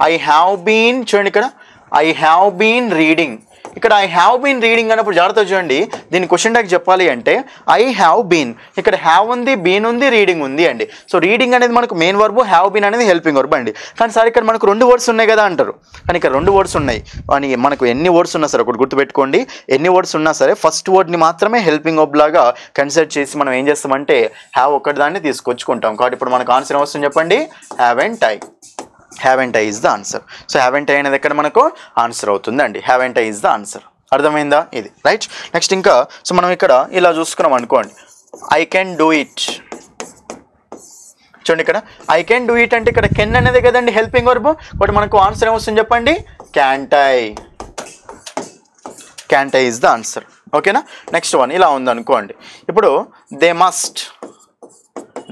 ఐ హ్యావ్ బీన్. చూడండి ఇక్కడ ఐ హ్యావ్ బీన్ రీడింగ్. ఇక్కడ ఐ హ్యావ్ బీన్ రీడింగ్ అన్నప్పుడు జాగ్రత్త చూడండి. దీని క్వశ్చన్ ట్యాగ్ చెప్పాలి అంటే ఐ హ్యావ్ బీన్. ఇక్కడ హ్యావ్ ఉంది, బీన్ ఉంది, రీడింగ్ ఉంది అండి. సో రీడింగ్ అనేది మనకు మెయిన్ వర్బ్, హ్యావ్ బీన్ అనేది హెల్పింగ్ వర్బ్ అండి. కానీ సార్ ఇక్కడ మనకు 2 వర్డ్స్ ఉన్నాయి కదా అంటారు. కానీ ఇక్కడ 2 వర్డ్స్ ఉన్నాయి. అని మనకు ఎన్ని వర్డ్స్ ఉన్నా సరే ఒకటి గుర్తుపెట్టుకోండి, ఎన్ని వర్డ్స్ ఉన్నా సరే ఫస్ట్ వర్డ్ని మాత్రమే హెల్పింగ్ వర్బ్ లాగా కన్సిడర్ చేసి మనం ఏం చేస్తామంటే హ్యావ్ ఒక్కటి దాన్ని తీసుకొచ్చుకుంటాం. కాబట్టి ఇప్పుడు మనకు ఆన్సర్ వస్తుంది చెప్పండి, haven't I. Haven't I is the answer. So haven't I అనేది ఎక్కడ మనకు ఆన్సర్ అవుతుందండి. Haven't I is the answer. అర్థమైందా? ఇది రైట్. నెక్స్ట్ ఇంకా సో మనం ఇక్కడ ఇలా చూసుకున్నాం అనుకోండి. I can do it. చూడండి ఇక్కడ ఐ కెన్ డూ ఇట్ అంటే ఇక్కడ కెన్ అనేది కదండి హెల్పింగ్ వర్బ్. బట్ మనకు ఆన్సర్ ఏమొస్తుంది చెప్పండి? Can't I. Can't I is the answer, ఓకేనా? నెక్స్ట్ వన్ ఇలా ఉందనుకోండి. ఇప్పుడు they must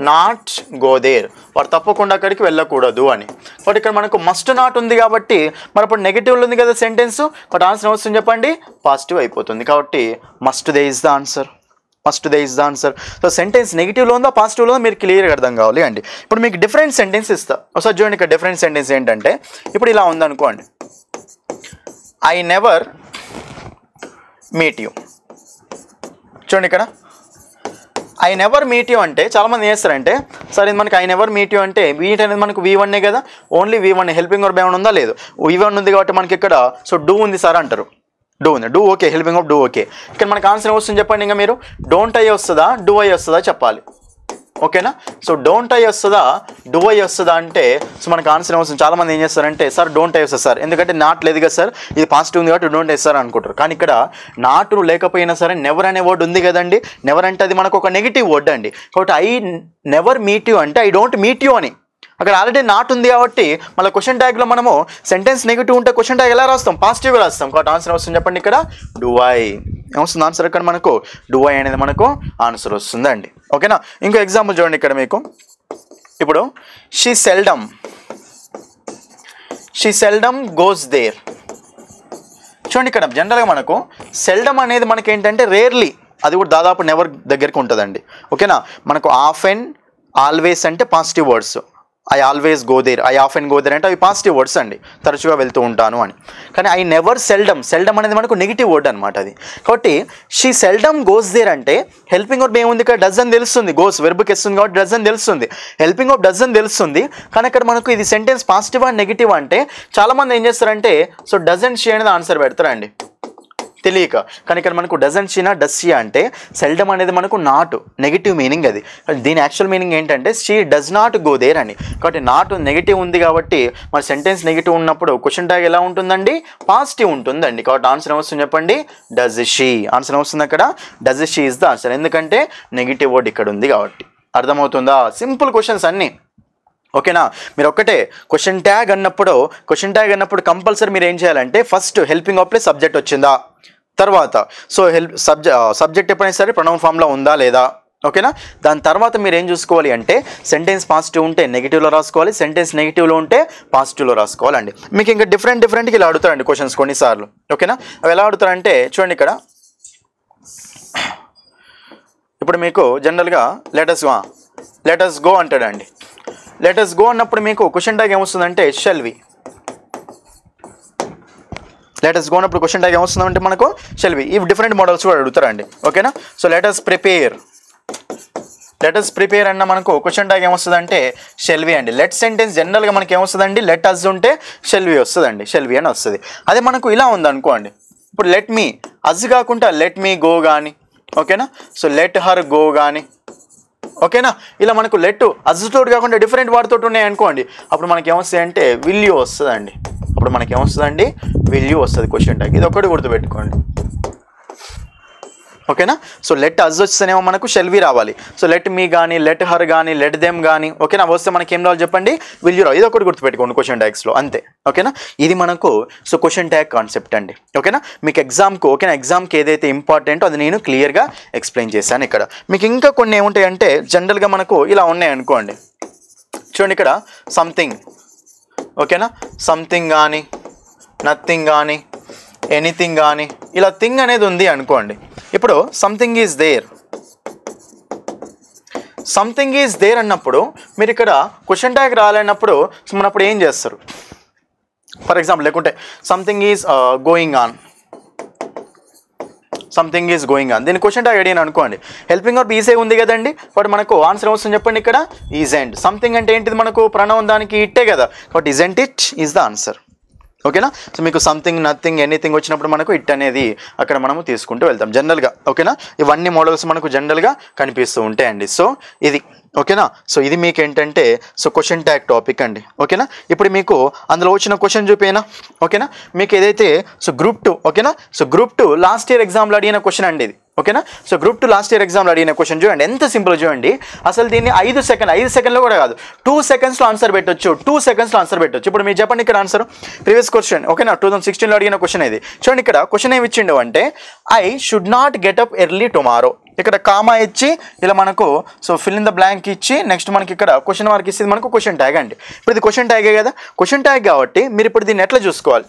not go there. వాడు తప్పకుండా అక్కడికి వెళ్ళకూడదు అని. బట్ ఇక్కడ మనకు మస్ట్ నాట్ ఉంది కాబట్టి మరి అప్పుడు నెగిటివ్లో ఉంది కదా సెంటెన్స్. బట్ ఆన్సర్ వస్తుంది చెప్పండి, పాజిటివ్ అయిపోతుంది. కాబట్టి must they is the answer. Must they is the answer. So sentence నెగిటివ్లో ఉందా పాజిటివ్లో ఉందా మీరు క్లియర్గా అర్థం కావాలి అండి. ఇప్పుడు మీకు డిఫరెంట్ సెంటెన్స్ ఇస్తా. ఒకసారి చూడండి ఇక్కడ డిఫరెంట్ సెంటెన్స్ ఏంటంటే ఇప్పుడు ఇలా ఉందనుకోండి. I never meet you. చూడండి ఇక్కడ ఐ నెవర్ మీట్ యూ అంటే చాలామంది ఏం చేస్తారంటే సార్ ఇది మనకి ఐ నెవర్ మీట్ యూ అంటే మీట్ అనేది మనకు V1 కదా, ఓన్లీ V1 హెల్పింగ్ వర్బ్ ఏమైనా ఉందా? లేదు. V1 ఉంది కాబట్టి మనకి ఇక్కడ సో డూ ఉంది సార్ అంటారు. డూ ఉంది, do okay, helping verb do okay. ఇక్కడ మనకు ఆన్సర్ వస్తుంది చెప్పండి. ఇంకా మీరు డోంట్ ఐ వస్తుందా డూ ఐ వస్తుందా చెప్పాలి, ఓకేనా? సో డోంట్ ఐ వస్తుందా డూ ఐ వస్తుందా అంటే సో మనకు ఆన్సర్ వస్తుంది. చాలామంది ఏం చేస్తారంటే సార్ డోంట్ ఐ వస్తుంది సార్, ఎందుకంటే నాట్ లేదు కదా సార్, ఇది పాజిటివ్ ఉంది కాబట్టి డోంట్ ఐ సార్ అనుకుంటారు. కానీ ఇక్కడ నాట్ లేకపోయినా సరే నెవర్ అనే వర్డ్ ఉంది కదండి. నెవర్ అంటే అది మనకు ఒక నెగిటివ్ వర్డ్ అండి. కాబట్టి ఐ నెవర్ మీట్ యూ అంటే ఐ డోంట్ మీట్ యూ అని. అక్కడ ఆల్రెడీ నాట్ ఉంది కాబట్టి మళ్ళీ క్వశ్చన్ ట్యాగ్లో మనము సెంటెన్స్ నెగిటివ్ ఉంటే క్వశ్చన్ ట్యాగ్ ఎలా రాస్తాం? పాజిటివ్గా రాస్తాం. కాబట్టి ఆన్సర్ వస్తుంది చెప్పండి ఇక్కడ డూ ఐ. ఏమొస్తుంది ఆన్సర్ ఇక్కడ మనకు? డూ ఐ అనేది మనకు ఆన్సర్ వస్తుందండి, ఓకేనా? ఇంకో ఎగ్జాంపుల్ చూడండి ఇక్కడ మీకు. ఇప్పుడు షీ సెల్డమ్ గోస్ దేర్. చూడండి ఇక్కడ జనరల్గా మనకు సెల్డమ్ అనేది మనకి ఏంటంటే రేర్లీ, అది కూడా దాదాపు నెవర్ దగ్గరికి ఉంటుందండి, ఓకేనా? మనకు ఆఫెన్ ఆల్వేస్ అంటే positive words. I always go there, I often go there అంటే అవి పాజిటివ్ వర్డ్స్ అండి, తరచుగా వెళ్తూ ఉంటాను అని. కానీ ఐ నెవర్ సెల్డమ్ అనేది మనకు నెగిటివ్ వర్డ్ అనమాట అది. కాబట్టి షీ సెల్డమ్ గోస్ దేర్ అంటే హెల్పింగ్ వర్బ్ ఏముంది ఇక్కడ? డస్ అని తెలుస్తుంది. గోస్ వెర్బ్కి వస్తుంది కాబట్టి డస్ అని తెలుస్తుంది. హెల్పింగ్ వర్బ్ డస్ అని తెలుస్తుంది. కానీ ఇక్కడ మనకు ఇది సెంటెన్స్ పాజిటివ్ అండ్ నెగిటివ్ అంటే చాలామంది ఏం చేస్తారంటే సో డజంట్ షీ అనేది ఆన్సర్ పెడతారండి. తెలియక. కానీ ఇక్కడ మనకు డజంట్ షీనా డస్ షీ అంటే సెల్డమ్ అనేది మనకు నాట్ నెగిటివ్ మీనింగ్. అది దీని యాక్చువల్ మీనింగ్ ఏంటంటే she does not go there అని. కాబట్టి నాట్ నెగిటివ్ ఉంది కాబట్టి మన సెంటెన్స్ నెగిటివ్ ఉన్నప్పుడు క్వశ్చన్ ట్యాగ్ ఎలా ఉంటుందండి, పాజిటివ్ ఉంటుందండి. కాబట్టి ఆన్సర్ ఏమొస్తుంది చెప్పండి, డస్ షీ. ఆన్సర్ ఏమొస్తుంది అక్కడ, does she is the answer. ఎందుకంటే నెగిటివ్ వర్డ్ ఇక్కడ ఉంది కాబట్టి. అర్థమవుతుందా? సింపుల్ క్వశ్చన్స్ అన్నీ. ఓకేనా? మీరు ఒక్కటే క్వశ్చన్ ట్యాగ్ అన్నప్పుడు కంపల్సరీ మీరు ఏం చేయాలంటే first helping of plus subject వచ్చిందా, తర్వాత సో సబ్జెక్ట్ ఎప్పుడైనా సరే ప్రొనౌన్ ఫామ్లో ఉందా లేదా. ఓకేనా? దాని తర్వాత మీరు ఏం చూసుకోవాలి అంటే సెంటెన్స్ పాజిటివ్ ఉంటే నెగిటివ్లో రాసుకోవాలి, సెంటెన్స్ నెగిటివ్లో ఉంటే పాజిటివ్లో రాసుకోవాలండి. మీకు ఇంకా డిఫరెంట్గా ఇలా అడుగుతారండి క్వశ్చన్స్ కొన్నిసార్లు. ఓకేనా? అవి ఎలా అడుగుతారంటే చూడండి, ఇక్కడ ఇప్పుడు మీకు జనరల్గా లెటస్ గో అంటాడండి. లెటస్ గో అన్నప్పుడు మీకు క్వశ్చన్ ట్యాగ్ ఏమొస్తుందంటే షెల్ వి. లెటస్ గో అన్నప్పుడు క్వశ్చన్ ట్యాగ్ ఏమొస్తుందంటే మనకు షెల్ వి. ఇవి డిఫరెంట్ మోడల్స్ కూడా అడుగుతారండి. ఓకేనా? సో లెటస్ ప్రిపేర్ అన్న మనకు క్వశ్చన్ ట్యాగ్ ఏమొస్తుందంటే షెల్ వి అండి. లెట్ సెంటెన్స్ జనరల్గా మనకి ఏమొస్తుందండి, లెట్ అస్ ఉంటే షెల్ వి వస్తుందండి, షెల్ వి అని వస్తుంది. అదే మనకు ఇలా ఉంది అనుకోండి, ఇప్పుడు లెట్ మీ అస్ కాకుండా లెట్ మీ గో కానీ, ఓకేనా? సో లెట్ హర్ గో కానీ, ఓకేనా? ఇలా మనకు లెట్ అజ్తోటి కాకుండా డిఫరెంట్ వాటితోటి ఉన్నాయి అనుకోండి, అప్పుడు మనకి ఏమొస్తుంది అంటే విల్ యూ వస్తుందండి. అప్పుడు మనకి ఏమొస్తుందండి, విల్ యూ వస్తుంది క్వశ్చన్ ట్యాగ్. ఇది ఒకటి గుర్తుపెట్టుకోండి. ఓకేనా? సో లెట్ అజ్ వస్తేనేమో మనకు షెల్ వి రావాలి. సో లెట్ మీ కానీ, లెట్ హర్ కానీ, లెట్ దెమ్ కానీ, ఓకేనా? వస్తే మనకి ఏం రావాలి చెప్పండి, విల్ యూ రావాలి. ఇది ఒకటి గుర్తుపెట్టుకోండి క్వశ్చన్ ట్యాగ్స్లో, అంతే. ఓకేనా? ఇది మనకు సో క్వశ్చన్ ట్యాగ్ కాన్సెప్ట్ అండి. ఓకేనా? మీకు ఎగ్జామ్కి ఏదైతే ఇంపార్టెంటో అది నేను క్లియర్గా ఎక్స్ప్లెయిన్ చేశాను. ఇక్కడ మీకు ఇంకా కొన్ని ఏముంటాయంటే జనరల్గా మనకు ఇలా ఉన్నాయి అనుకోండి, చూడండి ఇక్కడ సంథింగ్, ఓకేనా? సంథింగ్ కానీ, నథింగ్ కానీ, ఎనీథింగ్ కానీ, ఇలా థింగ్ అనేది ఉంది అనుకోండి. ఇప్పుడు సంథింగ్ ఈజ్ దేర్ అన్నప్పుడు మీరు ఇక్కడ క్వశ్చన్ ట్యాగ్ రాలేనప్పుడు మన అప్పుడు ఏం చేస్తారు? ఫర్ ఎగ్జాంపుల్ లేకుంటే సంథింగ్ ఈజ్ గోయింగ్ ఆన్, దీని క్వశ్చన్ ట్యాగ్ అడిగాను అనుకోండి, హెల్పింగ్ వర్బ్ ఈజీ ఉంది కదండి. బట్ మనకు ఆన్సర్ వస్తుంది చెప్పండి, ఇక్కడ ఈజెంట్. సంథింగ్ అంటే ఏంటిది మనకు ప్రొనౌన్, దానికి ఇట్టే కదా, కాబట్టి isn't it is the answer. ఓకేనా? సో మీకు సంథింగ్, నథింగ్, ఎనీథింగ్ వచ్చినప్పుడు మనకు ఇట్ అనేది అక్కడ మనము తీసుకుంటూ వెళ్తాం జనరల్గా. ఓకేనా? ఇవన్నీ మోడల్స్ మనకు జనరల్గా కనిపిస్తూ ఉంటాయండి. సో ఇది ఓకేనా? సో ఇది మీకు ఏంటంటే సో క్వశ్చన్ ట్యాగ్ టాపిక్ అండి. ఓకేనా? ఇప్పుడు మీకు అందులో వచ్చిన క్వశ్చన్ చూపేనా? ఓకేనా? మీకు ఏదైతే సో గ్రూప్ 2, ఓకేనా? సో గ్రూప్ 2 లాస్ట్ ఇయర్ ఎగ్జామ్లో అడిగిన క్వశ్చన్ అండి ఇది. ఓకేనా? సో గ్రూప్ 2 లాస్ట్ ఇయర్ ఎగ్జామ్లో అడిగిన క్వశ్చన్ చూడండి ఎంత సింపుల్ చూడండి. అసలు దీన్ని 5 సెకండ్లో కూడా కాదు, 2 సెకండ్స్లో ఆన్సర్ పెట్టొచ్చు. ఇప్పుడు మీరు చెప్పండి ఇక్కడ ఆన్సర్. ప్రీవియస్ క్వశ్చన్, ఓకేనా? 2016లో అడిగిన క్వశ్చన్ ఇది. చూడండి ఇక్కడ క్వశ్చన్ ఏమి ఇచ్చిండు అంటే I should not get up early tomorrow. ఇక్కడ కామా ఇచ్చి ఇలా మనకు so fill in the blank ఇచ్చి నెక్స్ట్ మనకి ఇక్కడ క్వశ్చన్ మార్క్ ఇస్తుంది మనకు క్వశ్చన్ ట్యాగ్ అండి. ఇప్పుడు ఇది క్వశ్చన్ ట్యాగే కదా, క్వశ్చన్ ట్యాగ్ కాబట్టి మీరు ఇప్పుడు దీన్ని ఎట్లా చూసుకోవాలి,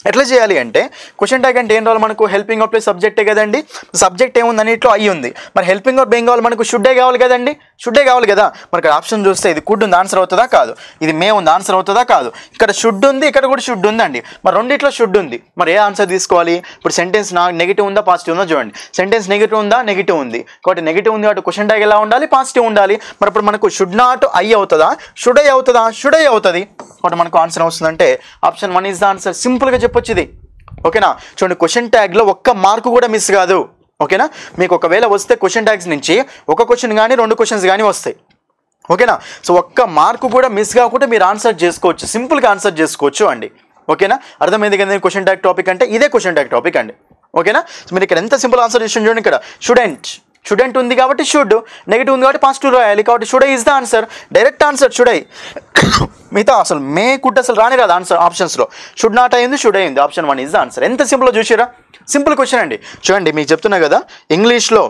ఎట్లా చేయాలి అంటే క్వశ్చన్ ట్యాగ్ అంటే ఏం రావాలి మనకు, హెల్పింగ్ వర్బ్ ప్లస్ సబ్జెక్టే కదండి. సబ్జెక్ట్ ఏముంది అన్నిట్లో ఐ ఉంది, మరి హెల్పింగ్ వర్బ్ ఏం కావాలి మనకు, షుడ్డే కావాలి కదండి. షుడ్డే కావాలి కదా. మనకి ఆప్షన్ చూస్తే ఇది కుడ్ ఉంది, ఆన్సర్ అవుతుందా కాదు, ఇది మే ఉంది, ఆన్సర్ అవుతుందా కాదు. ఇక్కడ షుడ్ ఉంది, ఇక్కడ కూడా షుడ్ ఉందండి. మరి రెండిట్లో షుడ్ ఉంది, మరి ఏ ఆన్సర్ తీసుకోవాలి? ఇప్పుడు సెంటెన్స్ నెగిటివ్ ఉందా పాజిటివ్ ఉందా చూడండి. సెంటెన్స్ నెగిటివ్ ఉందా, నెగిటివ్ ఉంది. కాబట్టి నెగిటివ్ ఉంది కాబట్టి క్వశ్చన్ ట్యాగ్ ఎలా ఉండాలి, పాజిటివ్ ఉండాలి. మరి ఇప్పుడు మనకు షుడ్ నాట్ ఐ అవుతుందా, షుడ్ ఐ అవుతుందా, షుడ్ ఐ అవుతుంది. కాబట్టి మనకు ఆన్సర్ వస్తుందంటే ఆప్షన్ 1 ఈజ్ ద ఆన్సర్. సింపుల్గా చెప్పొచ్చు ఇది. ఓకేనా? చూడండి క్వశ్చన్ ట్యాగ్లో ఒక్క మార్కు కూడా మిస్ కాదు. ఓకేనా? మీకు ఒకవేళ వస్తే క్వశ్చన్ ట్యాగ్స్ నుంచి ఒక క్వశ్చన్ కానీ 2 క్వశ్చన్స్ కానీ వస్తాయి. ఓకేనా? సో ఒక్క మార్కు కూడా మిస్ కాకుండా మీరు ఆన్సర్ చేసుకోవచ్చు, సింపుల్గా ఆన్సర్ చేసుకోవచ్చు అండి. ఓకేనా? అర్థమైంది కదా క్వశ్చన్ ట్యాగ్ టాపిక్ అంటే ఇదే క్వశ్చన్ ట్యాగ్ టాపిక్ అండి. ఓకేనా? సో మీరు ఇక్కడ ఎంత సింపుల్ ఆన్సర్ చేసి చూడండి. ఇక్కడ షుడెంట్ ఉంది కాబట్టి షుడ్, నెగిటివ్ ఉంది కాబట్టి పాజిటివ్ రాయాలి. కాబట్టి should I is the answer, direct answer should I. మిగతా అసలు మే కుడ్ అసలు రాని రాదు ఆన్సర్ ఆప్షన్స్లో. షుడ్ నాట్ అయింది, షుడ్ అయింది. Option 1 is the answer. ఎంత సింపుల్ చూసారా? సింపుల్ క్వశ్చన్ అండి. చూడండి మీకు చెప్తున్నా కదా ఇంగ్లీష్లో,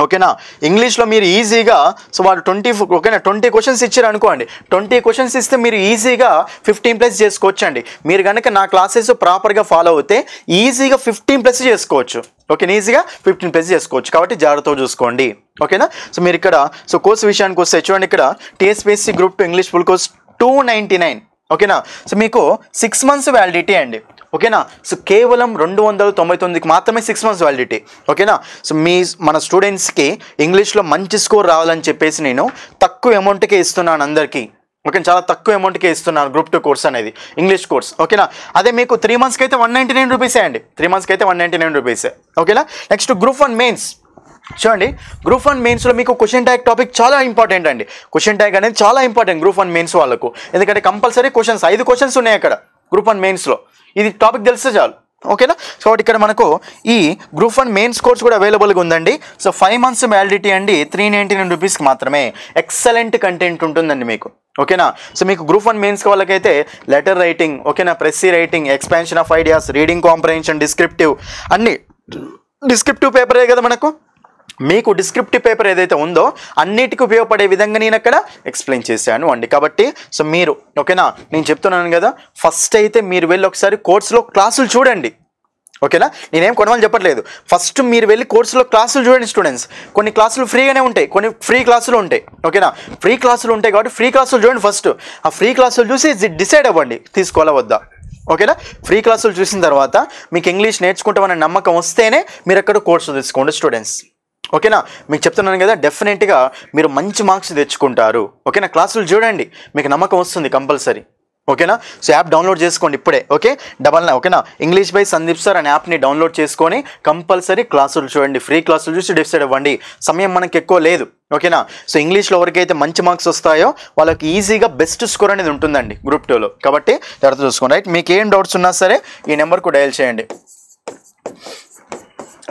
ఓకేనా? ఇంగ్లీష్లో మీరు ఈజీగా సో వాళ్ళు 20 క్వశ్చన్స్ ఇచ్చారు అనుకోండి. 20 క్వశ్చన్స్ ఇస్తే మీరు ఈజీగా 15+ చేసుకోవచ్చు అండి. మీరు కనుక నా క్లాసెస్ ప్రాపర్గా ఫాలో అవుతే ఈజీగా 15+ చేసుకోవచ్చు. ఓకేనా? ఈజీగా 15+ చేసుకోవచ్చు. కాబట్టి జాగ్రత్తగా చూసుకోండి. ఓకేనా? సో మీరు ఇక్కడ సో కోర్స్ విషయానికి వస్తే చూడండి, ఇక్కడ TSPSC group 2 English full course 299. ఓకేనా? సో మీకు 6 months వ్యాలిడిటీ అండి. ఓకేనా? సో కేవలం 299కి మాత్రమే 6 months వ్యాలిడిటీ. ఓకేనా? సో మన స్టూడెంట్స్కి ఇంగ్లీష్లో మంచి స్కోర్ రావాలని చెప్పేసి నేను తక్కువ అమౌంట్కే ఇస్తున్నాను అందరికీ. ఓకే, చాలా తక్కువ అమౌంట్కే ఇస్తున్నాను గ్రూప్ 2 కోర్స్ అనేది, ఇంగ్లీష్ కోర్స్. ఓకేనా, అదే మీకు 3 మంత్స్కి అయితే 199 రూపీసే అండి, 3 మంత్స్కి అయితే 199 రూపీసే. ఓకేనా, నెక్స్ట్ గ్రూప్ 1 మెయిన్స్ చూడండి. గ్రూప్ 1 మెయిన్స్లో మీకు క్వశ్చన్ ట్యాగ్ టాపిక్ చాలా ఇంపార్టెంట్ అండి. క్వశ్చన్ ట్యాగ్ అనేది చాలా ఇంపార్టెంట్ గ్రూప్ 1 మెయిన్స్ వాళ్ళకు, ఎందుకంటే కంపల్సరీ క్వశ్చన్స్ 5 క్వశ్చన్స్ ఉన్నాయి అక్కడ గ్రూప్ 1 మెయిన్స్లో. ఇది టాపిక్ తెలిస్తే చాలు. ఓకేనా, సో ఇక్కడ మనకు ఈ గ్రూప్ 1 మెయిన్స్ కోర్స్ కూడా అవైలబుల్గా ఉందండి. సో 5 మంత్స్ వ్యాలిడిటీ అండి, 399 రూపీస్కి మాత్రమే. ఎక్సలెంట్ కంటెంట్ ఉంటుందండి మీకు. ఓకేనా, సో మీకు గ్రూప్ 1 మెయిన్స్ వాళ్ళకైతే లెటర్ రైటింగ్, ఓకేనా, precis writing, expansion of ideas, reading comprehension, descriptive, అన్ని డిస్క్రిప్టివ్ పేపరే కదా మనకు. మీకు డిస్క్రిప్టివ్ పేపర్ ఏదైతే ఉందో అన్నిటికీ ఉపయోగపడే విధంగా నేను అక్కడ ఎక్స్ప్లెయిన్ చేశాను అండి. కాబట్టి సో మీరు, ఓకేనా, నేను చెప్తున్నాను కదా, ఫస్ట్ అయితే మీరు వెళ్ళి ఒకసారి కోర్సులో క్లాసులు చూడండి. ఓకేనా, నేనేం కొనమని చెప్పట్లేదు. ఫస్ట్ మీరు వెళ్ళి కోర్సులో క్లాసులు చూడండి స్టూడెంట్స్. కొన్ని క్లాసులు ఫ్రీగానే ఉంటాయి, కొన్ని ఫ్రీ క్లాసులు ఉంటాయి. ఓకేనా, ఫ్రీ క్లాసులు ఉంటాయి కాబట్టి ఫ్రీ క్లాసులు చూడండి ఫస్ట్. ఆ ఫ్రీ క్లాసులు చూసి డిసైడ్ అవ్వండి తీసుకోవాలా వద్దా. ఓకేనా, ఫ్రీ క్లాసులు చూసిన తర్వాత మీకు ఇంగ్లీష్ నేర్చుకుంటామనే నమ్మకం వస్తేనే మీరు అక్కడ కోర్సు తీసుకోండి స్టూడెంట్స్. ఓకేనా, మీకు చెప్తున్నాను కదా, డెఫినెట్గా మీరు మంచి మార్క్స్ తెచ్చుకుంటారు. ఓకేనా, క్లాసులు చూడండి, మీకు నమ్మకం వస్తుంది కంపల్సరీ. ఓకేనా, సో యాప్ డౌన్లోడ్ చేసుకోండి ఇప్పుడే. ఓకే, ఓకేనా, ఇంగ్లీష్ బై సందీప్ సార్ అనే యాప్ని డౌన్లోడ్ చేసుకొని కంపల్సరీ క్లాసులు చూడండి, ఫ్రీ క్లాసులు చూసి డిసైడ్ అవ్వండి. సమయం మనకి ఎక్కువ లేదు. ఓకేనా, సో ఇంగ్లీష్లో ఎవరికైతే మంచి మార్క్స్ వస్తాయో వాళ్ళకి ఈజీగా బెస్ట్ స్కోర్ అనేది ఉంటుందండి గ్రూప్ 2లో. కాబట్టి జాగ్రత్త చూసుకోండి. రైట్, మీకు ఏం డౌట్స్ ఉన్నా సరే ఈ నెంబర్కు డయల్ చేయండి,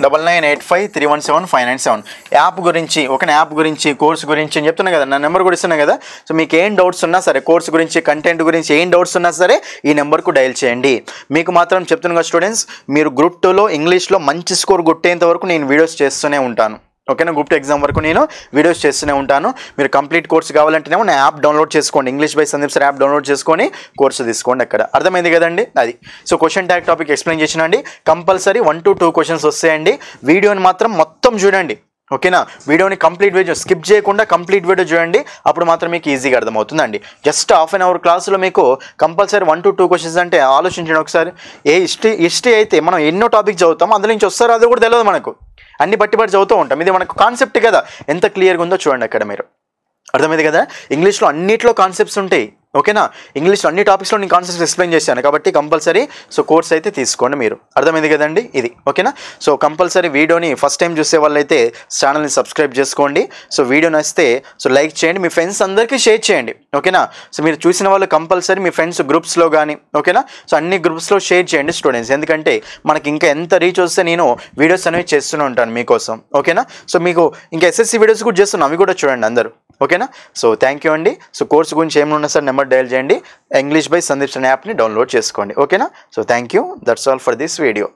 9985317597. యాప్ గురించి, ఒక యాప్ గురించి, కోర్స్ గురించి అని చెప్తున్నా కదా, నా నెంబర్ కూడా ఇస్తున్నా కదా. సో మీకు ఏం డౌట్స్ ఉన్నా సరే, కోర్స్ గురించి, కంటెంట్ గురించి ఏం డౌట్స్ ఉన్నా సరే ఈ నెంబర్కు డయల్ చేయండి. మీకు మాత్రం చెప్తున్నా కదా స్టూడెంట్స్, మీరు గ్రూప్ 2లో ఇంగ్లీష్లో మంచి స్కోర్ కొట్టేంత వరకు నేను వీడియోస్ చేస్తూనే ఉంటాను. ఓకేనా, గ్రూప్ 2 ఎగ్జామ్ వరకు నేను వీడియోస్ చేస్తూనే ఉంటాను. మీరు కంప్లీట్ కోర్స్ కావాలంటేనేమో నా యాప్ డౌన్లోడ్ చేసుకోండి, English by Sandeep sir app download చేసుకొని కోర్సు తీసుకోండి. అక్కడ అర్థమైంది కదండి అది. So question tag topic explain చేసినండి. కంపల్సరీ 1 to 2 క్వశ్చన్స్ వస్తాయండి. వీడియోని మాత్రం మొత్తం చూడండి. ఓకేనా, వీడియోని కంప్లీట్ వీడియో స్కిప్ చేయకుండా కంప్లీట్ వీడియో చూడండి, అప్పుడు మాత్రం మీకు ఈజీగా అర్థమవుతుందండి. జస్ట్ హాఫ్ అన్ అవర్ క్లాసులో మీకు కంపల్సరీ 1 to 2 క్వశ్చన్స్ అంటే ఆలోచించండి ఒకసారి. హిస్టరీ అయితే మనం ఎన్నో టాపిక్ చదువుతాం, అందులో నుంచి వస్తారో అది కూడా తెలియదు మనకు, అన్ని బట్టి చదువుతూ ఉంటాం. ఇది మనకు కాన్సెప్ట్ కదా, ఎంత క్లియర్గా ఉందో చూడండి అక్కడ మీరు. అర్థమైంది కదా, ఇంగ్లీష్లో అన్నిట్లో కాన్సెప్ట్స్ ఉంటాయి. ఓకేనా, ఇంగ్లీష్లో అన్ని టాపిక్స్లో నేను కాన్సెప్ట్స్ ఎక్స్ప్లెయిన్ చేశాను కాబట్టి కంపల్సరీ సో కోర్స్ అయితే తీసుకోండి మీరు. అర్థమైంది కదండి ఇది. ఓకేనా, సో కంపల్సరీ వీడియోని ఫస్ట్ టైం చూసే వాళ్ళైతే ఛానల్ని సబ్స్క్రైబ్ చేసుకోండి. సో వీడియో నచ్చితే సో లైక్ చేయండి, మీ ఫ్రెండ్స్ అందరికీ షేర్ చేయండి. ఓకేనా, సో మీరు చూసిన వాళ్ళు కంపల్సరీ మీ ఫ్రెండ్స్ గ్రూప్స్లో కానీ, ఓకేనా, సో అన్ని గ్రూప్స్లో షేర్ చేయండి స్టూడెంట్స్, ఎందుకంటే మనకి ఇంకా ఎంత రీచ్ వస్తే నేను వీడియోస్ అనేవి చేస్తూనే ఉంటాను మీకోసం. ఓకేనా, సో మీకు ఇంకా ఎస్ఎస్సి వీడియోస్ కూడా చేస్తున్నాను, అవి కూడా చూడండి అందరూ. ఓకేనా, సో థ్యాంక్ యూ అండి. సో కోర్స్ గురించి ఏమైనా సార్ నెంబర్ డయల్ చేయండి, ఇంగ్లీష్ బై సందీప్ సార్ యాప్ని డౌన్లోడ్ చేసుకోండి. ఓకేనా, so thank you, that's all for this video.